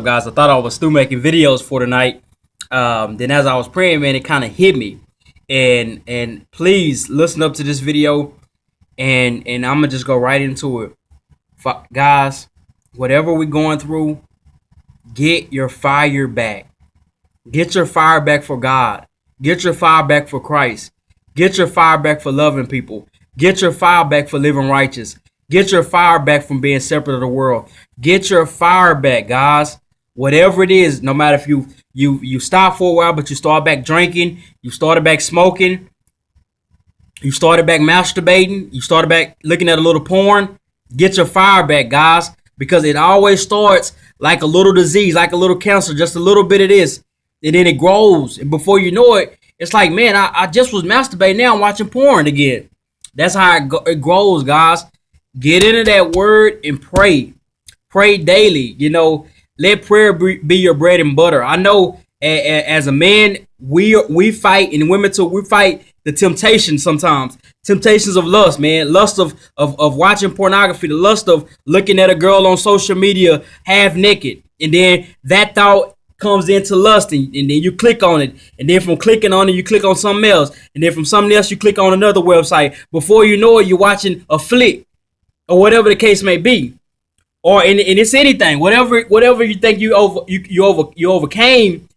Guys, I thought I was through making videos for tonight. Then as I was praying, man, it kind of hit me. And please listen up to this video, and I'm gonna just go right into it. Guys, whatever we're going through, get your fire back. Get your fire back for God. Get your fire back for Christ. Get your fire back for loving people. Get your fire back for living righteous. Get your fire back from being separate of the world. Get your fire back, guys. Whatever it is, no matter if you stop for a while, but you start back drinking, you started back smoking, you started back masturbating, you started back looking at a little porn, get your fire back, guys, because it always starts like a little disease, like a little cancer, just a little bit of this, and then it grows, and before you know it, it's like, man, I just was masturbating, now I'm watching porn again. That's how it grows, guys. Get into that word and pray. Pray daily. Let prayer be your bread and butter. I know as a man, we fight, and women too, we fight the temptation sometimes. Temptations of lust, man. Lust of watching pornography. The lust of looking at a girl on social media half naked. And then that thought comes into lust, and then you click on it. And then from clicking on it, you click on something else. And then from something else, you click on another website. Before you know it, you're watching a flick or whatever the case may be. Or and it's anything, whatever you think you overcame,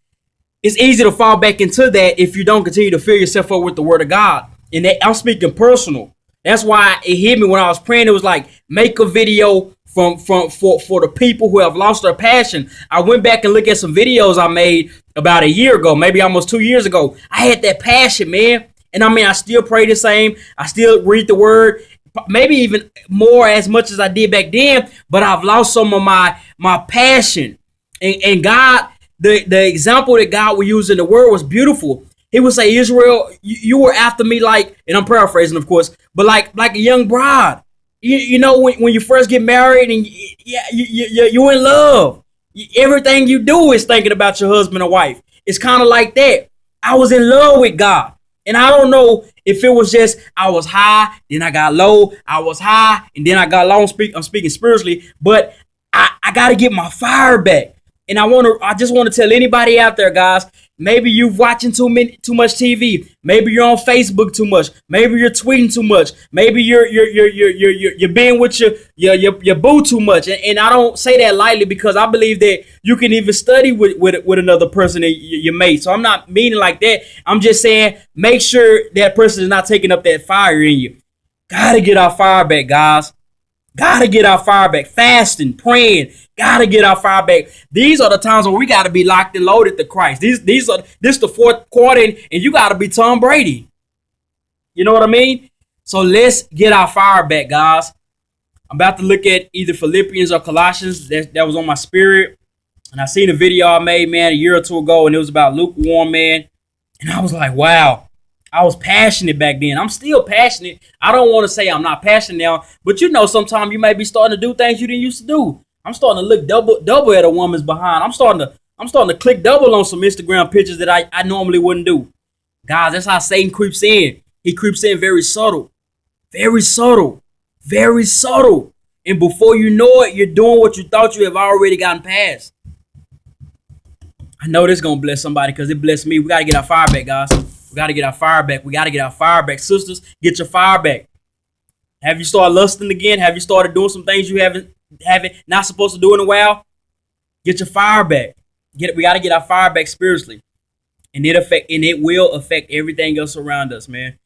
it's easy to fall back into that if you don't continue to fill yourself up with the word of God. And I'm speaking personal. That's why it hit me when I was praying. It was like, make a video for the people who have lost their passion. I went back and looked at some videos I made about a year ago, maybe almost 2 years ago. I had that passion, man. And I mean, I still pray the same. I still read the word. Maybe even more as much as I did back then, but I've lost some of my passion. And God, the example that God would use in the word was beautiful. He would say, Israel, you were after me like, and I'm paraphrasing, of course, but like a young bride. You know, when you first get married and you're in love, everything you do is thinking about your husband or wife. It's kind of like that. I was in love with God. And I don't know if it was just I was high, then I got low. I was high, and then I got low. I'm speaking spiritually, but I got to get my fire back. And I just want to tell anybody out there, guys, maybe you're watching too much TV. Maybe you're on Facebook too much. Maybe you're tweeting too much. Maybe you're being with your boo too much. And I don't say that lightly, because I believe that you can even study with another person that you mate. So I'm not meaning like that. I'm just saying, make sure that person is not taking up that fire in you. Gotta get our fire back, guys. Gotta get our fire back. Fasting, praying. Gotta get our fire back. These are the times where we gotta be locked and loaded to Christ. This the fourth quarter, and you gotta be Tom Brady. You know what I mean? So let's get our fire back, guys. I'm about to look at either Philippians or Colossians. That was on my spirit. And I seen a video I made, man, a year or two ago, and it was about lukewarm, man. And I was like, wow. I was passionate back then. I'm still passionate. I don't want to say I'm not passionate now, but sometimes you might be starting to do things you didn't used to do. I'm starting to look double at a woman's behind. I'm starting to click double on some Instagram pictures that I normally wouldn't do. Guys, that's how Satan creeps in. He creeps in very subtle. Very subtle. Very subtle. And before you know it, you're doing what you thought you have already gotten past. I know this is going to bless somebody, because it blessed me. We got to get our fire back, guys. We got to get our fire back. We got to get our fire back. Sisters, get your fire back. Have you started lusting again? Have you started doing some things you haven't not supposed to do in a while? Get your fire back. We got to get our fire back spiritually. And it will affect everything else around us, man.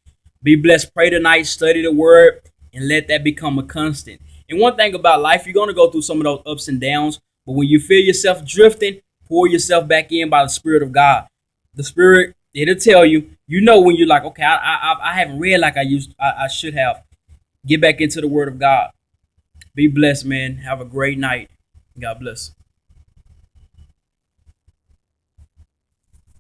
Be blessed. Pray tonight. Study the word, and let that become a constant. And one thing about life, you're going to go through some of those ups and downs, but when you feel yourself drifting, pour yourself back in by the Spirit of God. The Spirit, it'll tell you. When you're like, okay, I haven't read like I should have. Get back into the word of God. Be blessed, man. Have a great night. God bless.